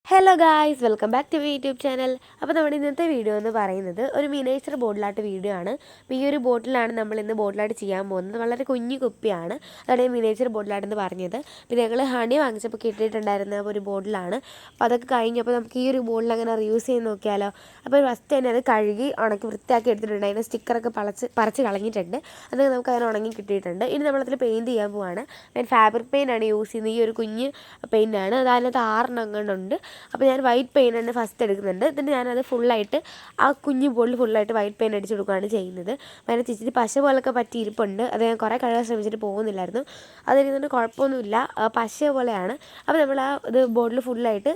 Hello guys, welcome back to YouTube channel. അപ്പോൾ നമ്മുടെ ഇന്നത്തെ വീഡിയോ എന്ന് പറയുന്നത് ഒരു മിനിയേച്ചർ ബോട്ടിലാട്ട് വീഡിയോ ആണ്. അപ്പോൾ ഈ ഒരു ബോട്ടിലാണ് നമ്മൾ ഇന്ന് ബോട്ടിലാട്ട് ചെയ്യാൻ പോകുന്നത്. വളരെ കുഞ്ഞു കുപ്പിയാണ്, അതാണ് ഈ മിനിയേച്ചർ ബോട്ടിലാട്ടെന്ന് പറഞ്ഞത്. പിന്നെ ഞങ്ങൾ ഹണി വാങ്ങിച്ചപ്പോൾ കിട്ടിയിട്ടുണ്ടായിരുന്ന ഒരു ബോട്ടിലാണ്. അപ്പോൾ അതൊക്കെ കഴിഞ്ഞപ്പോൾ നമുക്ക് ഈ ഒരു ബോട്ടിൽ അങ്ങനെ റിയൂസ് ചെയ്ത് നോക്കിയാലോ. അപ്പോൾ ഫസ്റ്റ് തന്നെ അത് കഴുകി ഉണക്കി വൃത്തിയാക്കി എടുത്തിട്ടുണ്ട്. അതിൻ്റെ സ്റ്റിക്കറൊക്കെ പറിച്ച് കളഞ്ഞിട്ടുണ്ട്. അത് നമുക്ക് അങ്ങനെ ഉണങ്ങി കിട്ടിയിട്ടുണ്ട്. ഇനി നമ്മളതിൽ പെയിൻറ്റ് ചെയ്യാൻ പോവാണ്. ഞാൻ ഫാബ്രിക് പെയിൻ്റാണ് യൂസ് ചെയ്യുന്നത്. ഈ ഒരു കുഞ്ഞ് പെയിൻ്റാണ്. അത് അതിനകത്ത് 6 എണ്ണങ്ങളുണ്ട്. അപ്പോൾ ഞാൻ വൈറ്റ് പെയിൻ്റ് തന്നെ ഫസ്റ്റ് എടുക്കുന്നുണ്ട്. എന്നിട്ട് ഞാനത് ഫുള്ളായിട്ട് ആ കുഞ്ഞു ബോളിൽ ഫുള്ളായിട്ട് വൈറ്റ് പെയിൻ്റ് അടിച്ച് കൊടുക്കുകയാണ് ചെയ്യുന്നത്. അതിന് ഇച്ചിരി പശ പോലൊക്കെ പറ്റി ഇരിപ്പുണ്ട്. അത് ഞാൻ കുറേ കഴുകാൻ ശ്രമിച്ചിട്ട് പോകുന്നില്ലായിരുന്നു. അതിരുന്നിട്ട് കുഴപ്പമൊന്നുമില്ല, പശ പോലെയാണ്. അപ്പോൾ നമ്മൾ ആ ഇത് ബോട്ടിൽ ഫുള്ളായിട്ട്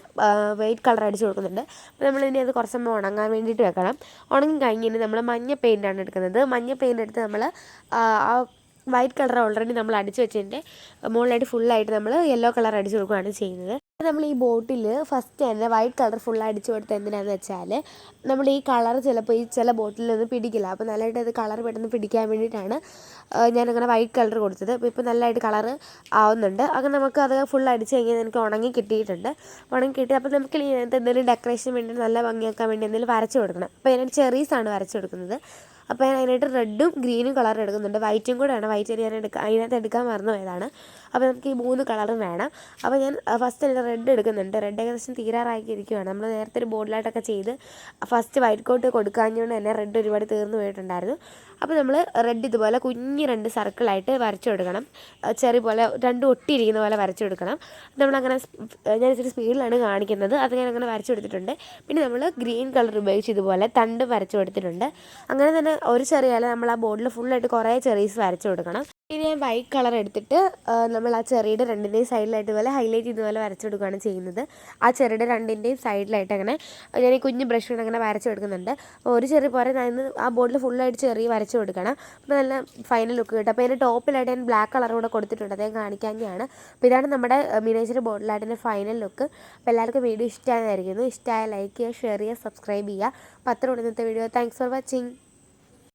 വൈറ്റ് കളർ അടിച്ച് കൊടുക്കുന്നുണ്ട്. അപ്പോൾ നമ്മളിനി അത് കുറച്ച് സമയം ഉണങ്ങാൻ വേണ്ടിയിട്ട് വെക്കണം. ഉണങ്ങി കഴിഞ്ഞിട്ട് നമ്മൾ മഞ്ഞ പെയിൻ്റാണ് എടുക്കുന്നത്. മഞ്ഞ പെയിൻ്റ് എടുത്ത് നമ്മൾ ആ വൈറ്റ് കളർ ഓൾറെഡി നമ്മൾ അടിച്ച് വെച്ചതിൻ്റെ മുകളിലായിട്ട് ഫുള്ളായിട്ട് നമ്മൾ യെല്ലോ കളർ അടിച്ച് കൊടുക്കുകയാണ് ചെയ്യുന്നത്. നമ്മൾ ഈ ബോട്ടിൽ ഫസ്റ്റ് തന്നെ വൈറ്റ് കളർ ഫുൾ അടിച്ചു കൊടുത്തത് എന്തിനാണെന്ന് വെച്ചാൽ നമ്മൾ ഈ കളർ ചിലപ്പോൾ ഈ ചില ബോട്ടിലൊന്നും പിടിക്കില്ല. അപ്പോൾ നല്ലതായിട്ട് അത് കളർ പെട്ടെന്ന് പിടിക്കാൻ വേണ്ടിയിട്ടാണ് ഞാനങ്ങനെ വൈറ്റ് കളർ കൊടുത്തത്. അപ്പോൾ ഇപ്പോൾ നല്ലതായിട്ട് കളർ ആവുന്നുണ്ട്. അങ്ങനെ നമുക്ക് അത് ഫുൾ അടിച്ച് കഴിഞ്ഞാൽ എനിക്ക് ഉണങ്ങി കിട്ടിയിട്ടുണ്ട്. ഉണങ്ങി കിട്ടി. അപ്പോൾ നമുക്ക് ഇതിനകത്ത് എന്തെങ്കിലും ഡെക്കറേഷൻ വേണ്ടി നല്ല ഭംഗിയാക്കാൻ വേണ്ടി എന്തെങ്കിലും വരച്ച് കൊടുക്കണം. അപ്പോൾ അതിനായിട്ട് ചെറീസാണ് വരച്ച് കൊടുക്കുന്നത്. അപ്പോൾ ഞാൻ അതിനായിട്ട് റെഡും ഗ്രീനും കളർ എടുക്കുന്നുണ്ട്. വൈറ്റും കൂടെ ആണ്. വൈറ്റ് ഞാൻ അതിനകത്ത് എടുക്കാൻ മറന്നു പോയതാണ്. അപ്പോൾ നമുക്ക് ഈ 3 കളറും വേണം. അപ്പോൾ ഞാൻ ഫസ്റ്റ് തന്നെ റെഡ് എടുക്കുന്നുണ്ട്. റെഡ് ഏകദേശം തീരാറാക്കിയിരിക്കുകയാണ്. നമ്മൾ നേരത്തെ ഒരു ബോട്ടിലായിട്ടൊക്കെ ചെയ്ത് ഫസ്റ്റ് വൈറ്റ് കോട്ട് കൊടുക്കാഞ്ഞുകൊണ്ട് തന്നെ റെഡ് ഒരുപാട് തീർന്നു പോയിട്ടുണ്ടായിരുന്നു. അപ്പോൾ നമ്മൾ റെഡ് ഇതുപോലെ കുഞ്ഞ് 2 സർക്കിളായിട്ട് വരച്ചു കൊടുക്കണം. ചെറിയ പോലെ 2 ഒട്ടിയിരിക്കുന്ന പോലെ വരച്ചു കൊടുക്കണം. നമ്മളങ്ങനെ ഞാൻ ഇച്ചിരി സ്പീഡിലാണ് കാണിക്കുന്നത്. അത് ഞാൻ അങ്ങനെ വരച്ചു കൊടുത്തിട്ടുണ്ട്. പിന്നെ നമ്മൾ ഗ്രീൻ കളർ ഉപയോഗിച്ച് ഇതുപോലെ തണ്ട് വരച്ചു കൊടുത്തിട്ടുണ്ട്. അങ്ങനെ തന്നെ ഒരു ചെറിയാൽ നമ്മൾ ആ ബോർഡിൽ ഫുള്ളായിട്ട് കുറേ ചെറീസ് വരച്ചു കൊടുക്കണം. ഇനി ഞാൻ വൈറ്റ് കളർ എടുത്തിട്ട് നമ്മൾ ആ ചെറിയുടെ 2ൻ്റെയും സൈഡിലായിട്ട് ഇതുപോലെ ഹൈലൈറ്റ് ഇതുപോലെ വരച്ചു കൊടുക്കുകയാണ് ചെയ്യുന്നത്. ആ ചെറിയുടെ 2ൻ്റെയും സൈഡിലായിട്ട് അങ്ങനെ ഞാൻ ഈ കുഞ്ഞ് ബ്രഷ് കൊണ്ട് അങ്ങനെ വരച്ചു കൊടുക്കുന്നുണ്ട്. അപ്പോൾ ഒരു ചെറിയ പോലെ ഞാൻ ആ ബോർഡിൽ ഫുള്ളായിട്ട് ചെറിയ വരച്ചു കൊടുക്കണം. അപ്പോൾ നല്ല ഫൈനൽ ലുക്ക് കിട്ടും. അപ്പോൾ അതിൻ്റെ ടോപ്പിലായിട്ട് ഞാൻ ബ്ലാക്ക് കളർ കൂടെ കൊടുത്തിട്ടുണ്ട്. അത് ഞാൻ കാണിക്കാഞ്ഞാണ്. അപ്പോൾ ഇതാണ് നമ്മുടെ മിനിയേച്ചർ ബോട്ടിലായിട്ടിൻ്റെ ഫൈനൽ ലുക്ക്. അപ്പോൾ എല്ലാവർക്കും വീഡിയോ ഇഷ്ടമായിരിക്കുന്നു. ഇഷ്ടമായ ലൈക്ക് ചെയ്യുക, ഷെയർ ചെയ്യുക, സബ്സ്ക്രൈബ് ചെയ്യുക. അപ്പോൾ അത്രയുള്ള ഇന്നത്തെ വീഡിയോ. Thanks for watching.